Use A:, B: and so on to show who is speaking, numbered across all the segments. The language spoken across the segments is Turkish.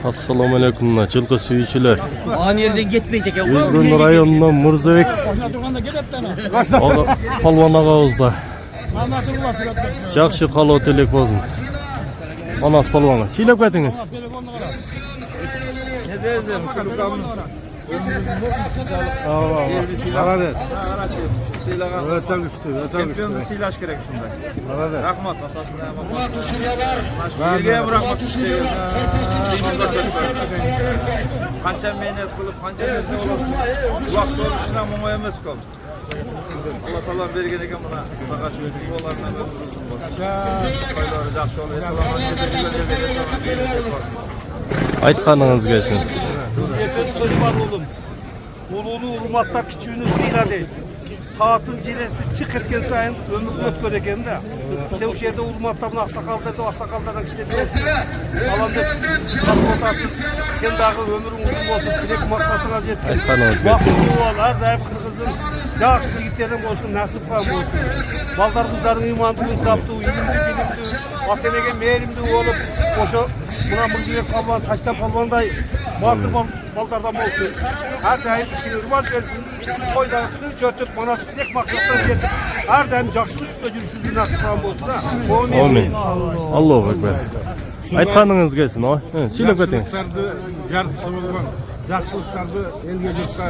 A: Assalomu alaykum Çılgı suyucular.
B: Aynı yerden gitmeydi ki.
A: Üzgün rayonundan Murzabek. Palvan ağızda. Жақшы қалу тілек болсын. Манас palvana. Şiylep ketiniz.
C: Ne diyeceğim? Şu kanun.
D: Aradet.
C: Silagan.
D: Öğretem üstü.
C: Çempiyonu silaş gerek şunda.
D: Aradet.
C: Rahmat atasına yapmak. Birgeye bırakmak istiyor. Kança meynet kılıp, kança nesi olup, vakti oluşuna mama yemes kol. Allah Teala bergeneke buna bagaş ötüp olarına da durursun boş. Koyları жақсы ol. Esalaman
A: Айтқаныңыз келсін.
E: Yakın söz var oğlum. Uluğunu urmatta küçüğünü sıyladı. Saatin cilesi çık etken sayın ömür ötkör eken de. Sen o şeyde urmatta bunu aksakallardan işte bir alanda kalkmatasın. Sen dağı ömürün uzun olsun. Dilek maksatına jetken.
A: Айтқаныңыз келсін.
E: Vakti ol, her daim kırgızın жақсы yigitlerin olsun, nasip kan olsun. Balдар kızların imandığını saptı, ilimdi, bilimdi, atenege meyelimdi olup, oşa buna mırcıvek palvan, taştan palvanday batır baldardan olsun. Her daim işini ırmaz versin, toydan kötüp, manası dilek maksattan getirip, her daim жақсы üstüne жүрüşüzü nasip kan olsun ha.
A: Amin. Allahu Ekber. Айтқаныңыз келсін. Şiylep ketiniz.
D: Жарқысы болған, жақсылықтарды елге жұртқа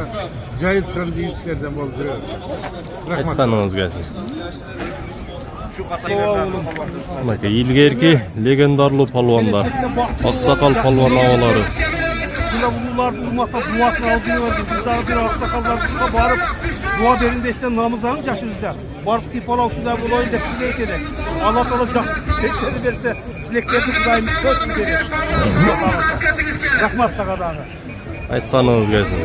D: жайылтқан жүйістерден болып жүреді. Рахмат.
A: Айтқаныңыз келсін.
C: Şu katayı
A: Мынакей илгерки легендарlı palvanдар. Ақсақал palvan ağaları.
E: Şuna bunlar urmakta duasını aldırıyordu. Bizler bir aksakallar dışına barıp dua derinde işte namazlarını yaşıyoruzda. Barıp sipalau şuna bu oyunda dilek eder. Allah Teala жақсы dilekleri verse dileklerini Kudayımız söz verir. Rahmat sağadağı.
A: Айтқаныңыз келсін.